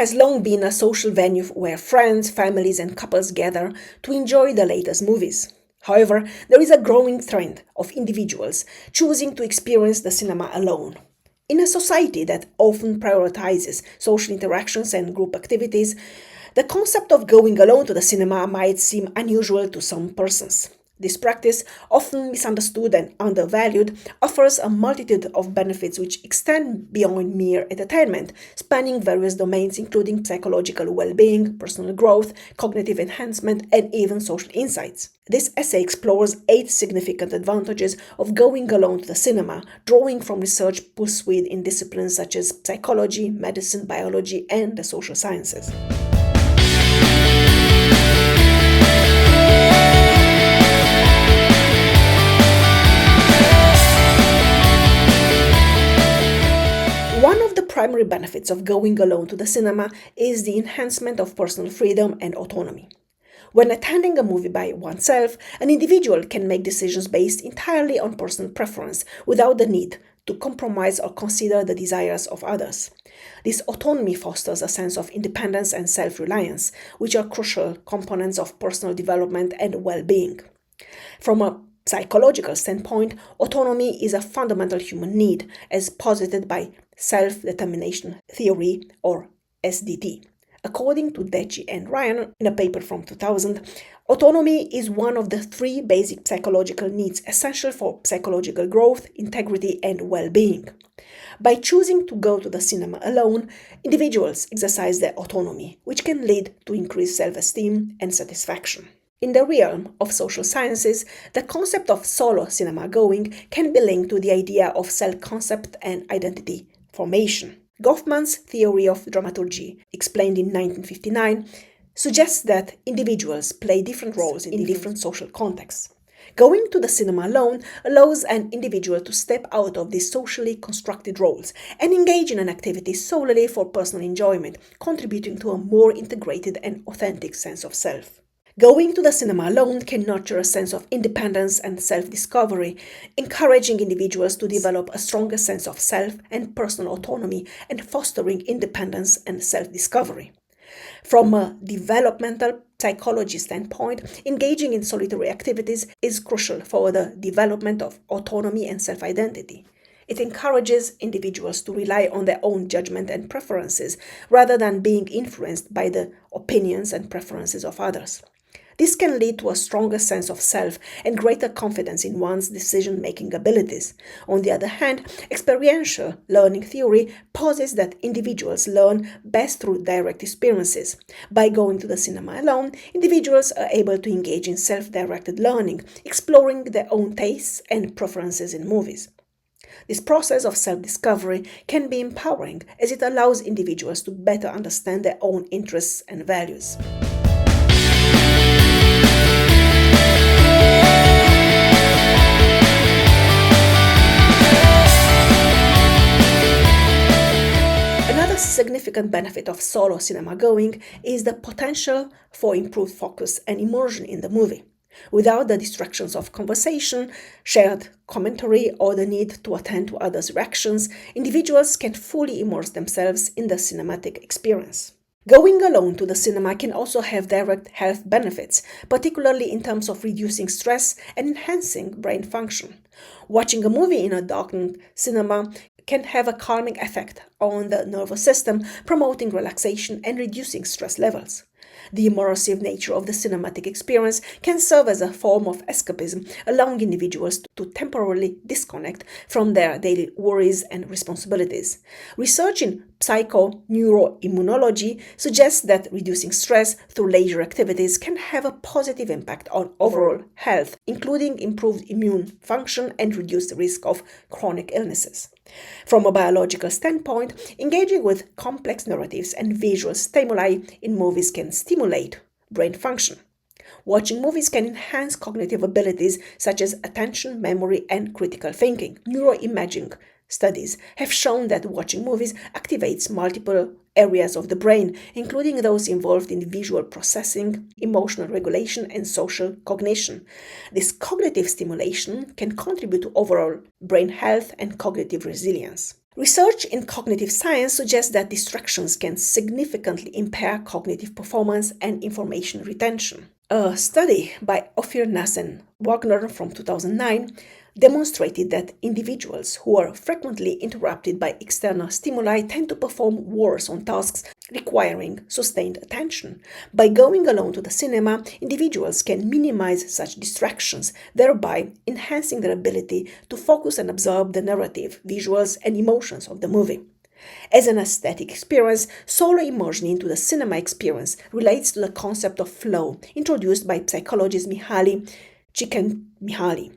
has long been a social venue where friends, families, and couples gather to enjoy the latest movies. However, there is a growing trend of individuals choosing to experience the cinema alone. In a society that often prioritizes social interactions and group activities, the concept of going alone to the cinema might seem unusual to some persons. This practice, often misunderstood and undervalued, offers a multitude of benefits which extend beyond mere entertainment, spanning various domains including psychological well-being, personal growth, cognitive enhancement, and even social insights. This essay explores 8 significant advantages of going alone to the cinema, drawing from research pursued in disciplines such as psychology, medicine, biology, and the social sciences. One of the primary benefits of going alone to the cinema is the enhancement of personal freedom and autonomy. When attending a movie by oneself, an individual can make decisions based entirely on personal preference without the need to compromise or consider the desires of others. This autonomy fosters a sense of independence and self-reliance, which are crucial components of personal development and well-being. From a psychological standpoint, autonomy is a fundamental human need, as posited by self-determination theory, or SDT. According to Deci and Ryan in a paper from 2000, autonomy is one of the 3 basic psychological needs essential for psychological growth, integrity, and well-being. By choosing to go to the cinema alone, individuals exercise their autonomy, which can lead to increased self-esteem and satisfaction. In the realm of social sciences, the concept of solo cinema going can be linked to the idea of self-concept and identity formation. Goffman's theory of dramaturgy, explained in 1959, suggests that individuals play different roles in different social contexts. Going to the cinema alone allows an individual to step out of these socially constructed roles and engage in an activity solely for personal enjoyment, contributing to a more integrated and authentic sense of self. Going to the cinema alone can nurture a sense of independence and self-discovery, encouraging individuals to develop a stronger sense of self and personal autonomy and fostering independence and self-discovery. From a developmental psychology standpoint, engaging in solitary activities is crucial for the development of autonomy and self-identity. It encourages individuals to rely on their own judgment and preferences rather than being influenced by the opinions and preferences of others. This can lead to a stronger sense of self and greater confidence in one's decision-making abilities. On the other hand, experiential learning theory posits that individuals learn best through direct experiences. By going to the cinema alone, individuals are able to engage in self-directed learning, exploring their own tastes and preferences in movies. This process of self-discovery can be empowering as it allows individuals to better understand their own interests and values. Another significant benefit of solo cinema going is the potential for improved focus and immersion in the movie. Without the distractions of conversation, shared commentary, or the need to attend to others' reactions, individuals can fully immerse themselves in the cinematic experience. Going alone to the cinema can also have direct health benefits, particularly in terms of reducing stress and enhancing brain function. Watching a movie in a darkened cinema can have a calming effect on the nervous system, promoting relaxation and reducing stress levels. The immersive nature of the cinematic experience can serve as a form of escapism, allowing individuals to temporarily disconnect from their daily worries and responsibilities. Research in psychoneuroimmunology suggests that reducing stress through leisure activities can have a positive impact on overall health, including improved immune function and reduced risk of chronic illnesses. From a biological standpoint, engaging with complex narratives and visual stimuli in movies can stimulate brain function. Watching movies can enhance cognitive abilities such as attention, memory, and critical thinking. Neuroimaging studies have shown that watching movies activates multiple areas of the brain, including those involved in visual processing, emotional regulation, and social cognition. This cognitive stimulation can contribute to overall brain health and cognitive resilience. Research in cognitive science suggests that distractions can significantly impair cognitive performance and information retention. A study by Ophir Nass and Wagner from 2009 demonstrated that individuals who are frequently interrupted by external stimuli tend to perform worse on tasks requiring sustained attention. By going alone to the cinema, individuals can minimize such distractions, thereby enhancing their ability to focus and absorb the narrative, visuals, and emotions of the movie. As an aesthetic experience, solo immersion into the cinema experience relates to the concept of flow, introduced by psychologist Mihaly Csikszentmihalyi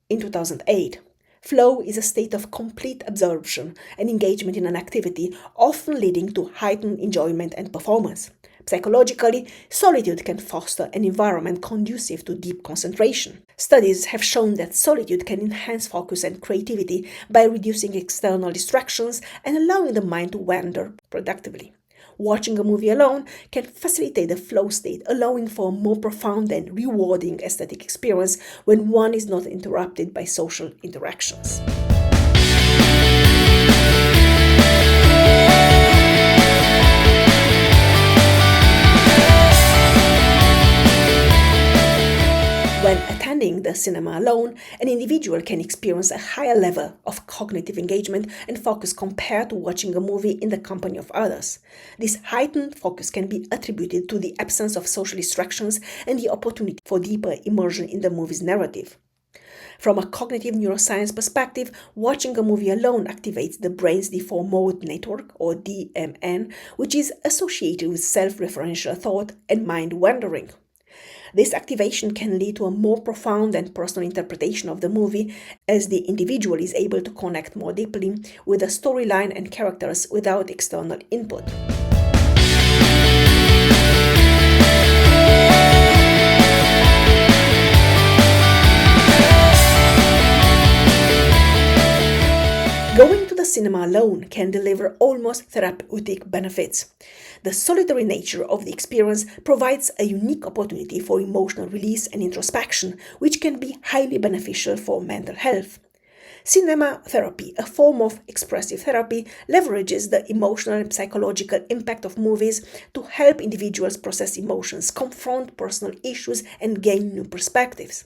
in 2008. Flow is a state of complete absorption and engagement in an activity, often leading to heightened enjoyment and performance. Psychologically, solitude can foster an environment conducive to deep concentration. Studies have shown that solitude can enhance focus and creativity by reducing external distractions and allowing the mind to wander productively. Watching a movie alone can facilitate the flow state, allowing for a more profound and rewarding aesthetic experience when one is not interrupted by social interactions. When attending the cinema alone, an individual can experience a higher level of cognitive engagement and focus compared to watching a movie in the company of others. This heightened focus can be attributed to the absence of social distractions and the opportunity for deeper immersion in the movie's narrative. From a cognitive neuroscience perspective, watching a movie alone activates the brain's default mode network, or DMN, which is associated with self-referential thought and mind wandering. This activation can lead to a more profound and personal interpretation of the movie, as the individual is able to connect more deeply with the storyline and characters without external input. Going to the cinema alone can deliver almost therapeutic benefits. The solitary nature of the experience provides a unique opportunity for emotional release and introspection, which can be highly beneficial for mental health. Cinema therapy, a form of expressive therapy, leverages the emotional and psychological impact of movies to help individuals process emotions, confront personal issues, and gain new perspectives.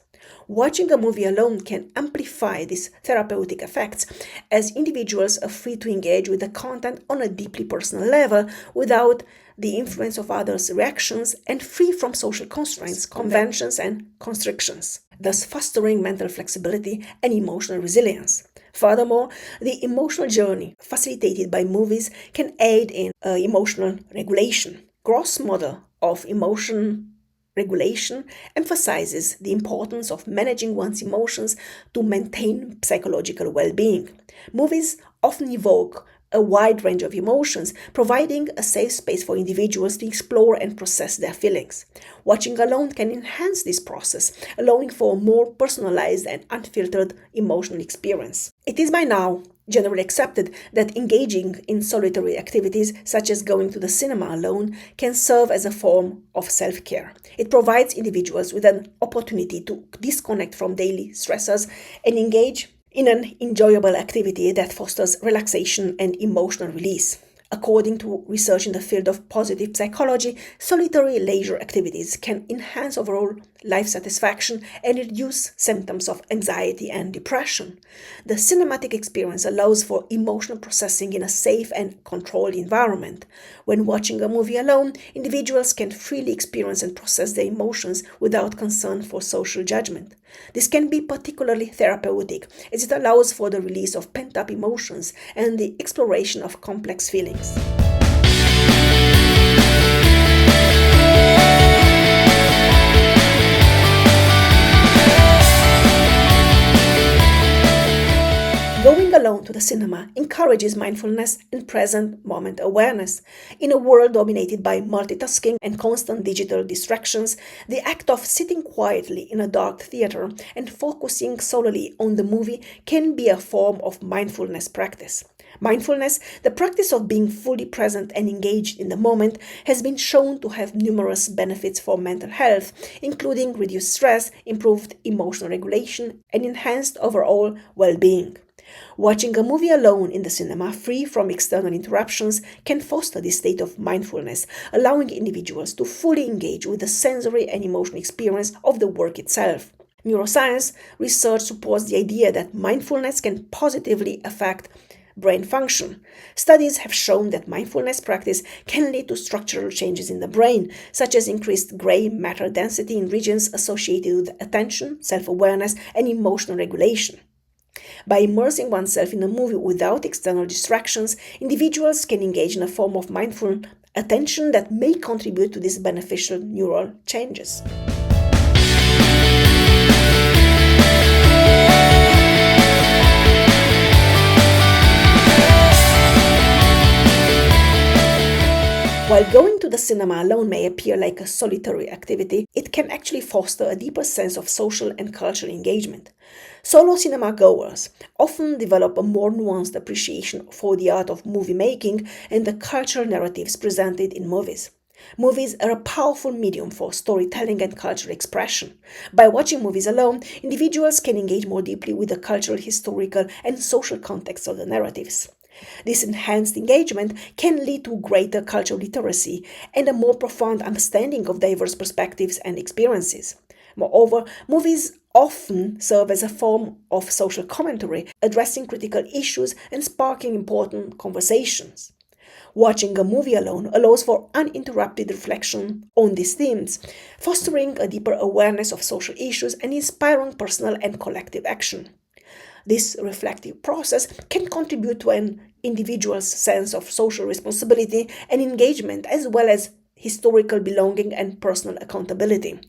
Watching a movie alone can amplify these therapeutic effects, as individuals are free to engage with the content on a deeply personal level without the influence of others' reactions and free from social constraints, conventions, and constrictions, thus fostering mental flexibility and emotional resilience. Furthermore, the emotional journey facilitated by movies can aid in emotional regulation. Gross model of emotion regulation emphasizes the importance of managing one's emotions to maintain psychological well-being. Movies often evoke a wide range of emotions, providing a safe space for individuals to explore and process their feelings. Watching alone can enhance this process, allowing for a more personalized and unfiltered emotional experience. It is by now generally accepted that engaging in solitary activities, such as going to the cinema alone, can serve as a form of self-care. It provides individuals with an opportunity to disconnect from daily stressors and engage in an enjoyable activity that fosters relaxation and emotional release. According to research in the field of positive psychology, solitary leisure activities can enhance overall life satisfaction and reduce symptoms of anxiety and depression. The cinematic experience allows for emotional processing in a safe and controlled environment. When watching a movie alone, individuals can freely experience and process their emotions without concern for social judgment. This can be particularly therapeutic, as it allows for the release of pent-up emotions and the exploration of complex feelings. Going alone to the cinema encourages mindfulness and present moment awareness. In a world dominated by multitasking and constant digital distractions, the act of sitting quietly in a dark theater and focusing solely on the movie can be a form of mindfulness practice. Mindfulness, the practice of being fully present and engaged in the moment, has been shown to have numerous benefits for mental health, including reduced stress, improved emotional regulation, and enhanced overall well-being. Watching a movie alone in the cinema, free from external interruptions, can foster this state of mindfulness, allowing individuals to fully engage with the sensory and emotional experience of the work itself. Neuroscience research supports the idea that mindfulness can positively affect brain function. Studies have shown that mindfulness practice can lead to structural changes in the brain, such as increased gray matter density in regions associated with attention, self-awareness, and emotional regulation. By immersing oneself in a movie without external distractions, individuals can engage in a form of mindful attention that may contribute to these beneficial neural changes. While going to the cinema alone may appear like a solitary activity, it can actually foster a deeper sense of social and cultural engagement. Solo cinema goers often develop a more nuanced appreciation for the art of movie making and the cultural narratives presented in movies. Movies are a powerful medium for storytelling and cultural expression. By watching movies alone, individuals can engage more deeply with the cultural, historical, and social context of the narratives. This enhanced engagement can lead to greater cultural literacy and a more profound understanding of diverse perspectives and experiences. Moreover, movies often serve as a form of social commentary, addressing critical issues and sparking important conversations. Watching a movie alone allows for uninterrupted reflection on these themes, fostering a deeper awareness of social issues and inspiring personal and collective action. This reflective process can contribute to an individual's sense of social responsibility and engagement, as well as historical belonging and personal accountability.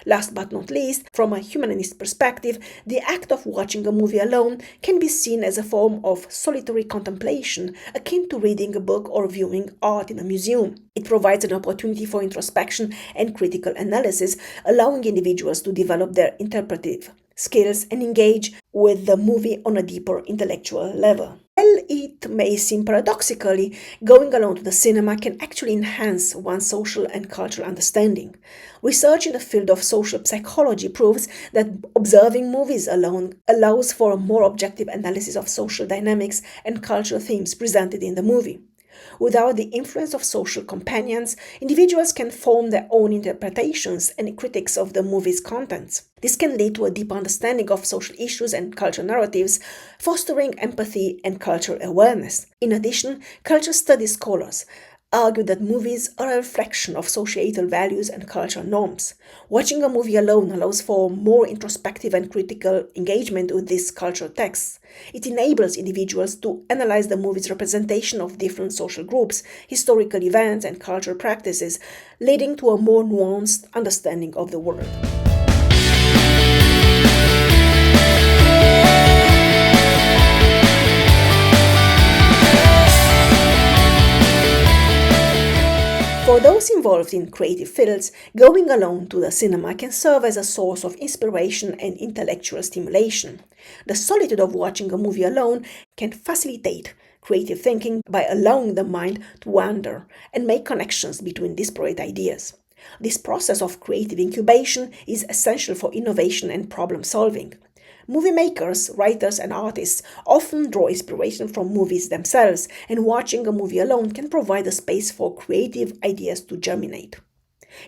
Last but not least, from a humanist perspective, the act of watching a movie alone can be seen as a form of solitary contemplation, akin to reading a book or viewing art in a museum. It provides an opportunity for introspection and critical analysis, allowing individuals to develop their interpretive skills and engage with the movie on a deeper intellectual level. While it may seem paradoxically, going alone to the cinema can actually enhance one's social and cultural understanding. Research in the field of social psychology proves that observing movies alone allows for a more objective analysis of social dynamics and cultural themes presented in the movie. Without the influence of social companions, individuals can form their own interpretations and critiques of the movie's contents. This can lead to a deeper understanding of social issues and cultural narratives, fostering empathy and cultural awareness. In addition, culture studies scholars argue that movies are a reflection of societal values and cultural norms. Watching a movie alone allows for more introspective and critical engagement with these cultural texts. It enables individuals to analyze the movie's representation of different social groups, historical events, and cultural practices, leading to a more nuanced understanding of the world. For those involved in creative fields, going alone to the cinema can serve as a source of inspiration and intellectual stimulation. The solitude of watching a movie alone can facilitate creative thinking by allowing the mind to wander and make connections between disparate ideas. This process of creative incubation is essential for innovation and problem solving. Movie makers, writers, and artists often draw inspiration from movies themselves, and watching a movie alone can provide a space for creative ideas to germinate.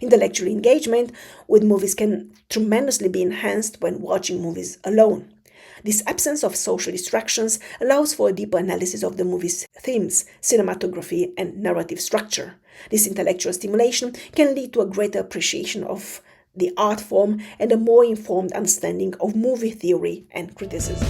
Intellectual engagement with movies can tremendously be enhanced when watching movies alone. This absence of social distractions allows for a deeper analysis of the movie's themes, cinematography, and narrative structure. This intellectual stimulation can lead to a greater appreciation of the art form and a more informed understanding of movie theory and criticism.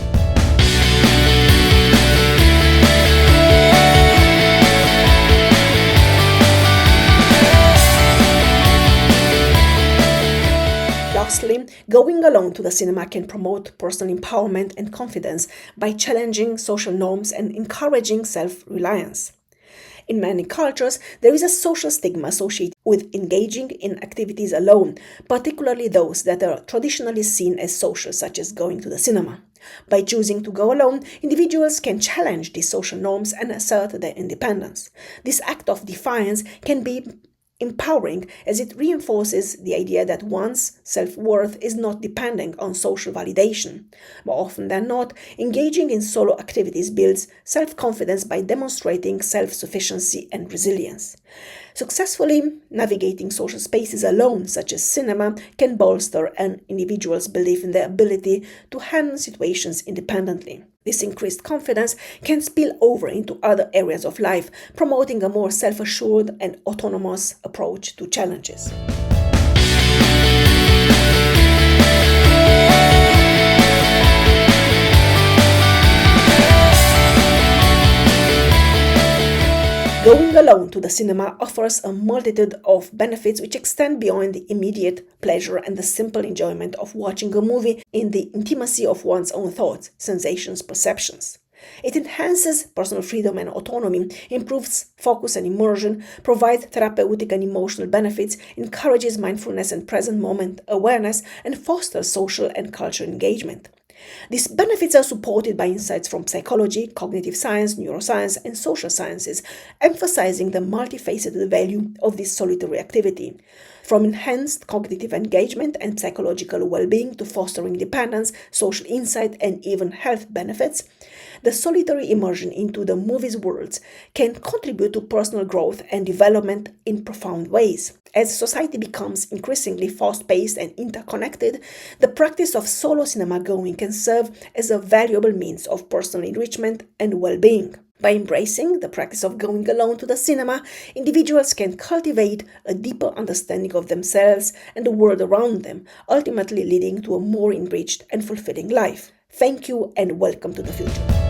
Lastly, going alone to the cinema can promote personal empowerment and confidence by challenging social norms and encouraging self-reliance. In many cultures, there is a social stigma associated with engaging in activities alone, particularly those that are traditionally seen as social, such as going to the cinema. By choosing to go alone, individuals can challenge these social norms and assert their independence. This act of defiance can be empowering as it reinforces the idea that one's self-worth is not dependent on social validation. More often than not, engaging in solo activities builds self-confidence by demonstrating self-sufficiency and resilience. Successfully navigating social spaces alone, such as cinema, can bolster an individual's belief in their ability to handle situations independently. This increased confidence can spill over into other areas of life, promoting a more self-assured and autonomous approach to challenges. Going alone to the cinema offers a multitude of benefits which extend beyond the immediate pleasure and the simple enjoyment of watching a movie in the intimacy of one's own thoughts, sensations, perceptions. It enhances personal freedom and autonomy, improves focus and immersion, provides therapeutic and emotional benefits, encourages mindfulness and present moment awareness, and fosters social and cultural engagement. These benefits are supported by insights from psychology, cognitive science, neuroscience, and social sciences, emphasizing the multifaceted value of this solitary activity. From enhanced cognitive engagement and psychological well-being to fostering independence, social insight, and even health benefits, the solitary immersion into the movie's worlds can contribute to personal growth and development in profound ways. As society becomes increasingly fast-paced and interconnected, the practice of solo cinema going can serve as a valuable means of personal enrichment and well-being. By embracing the practice of going alone to the cinema, individuals can cultivate a deeper understanding of themselves and the world around them, ultimately leading to a more enriched and fulfilling life. Thank you and welcome to the future.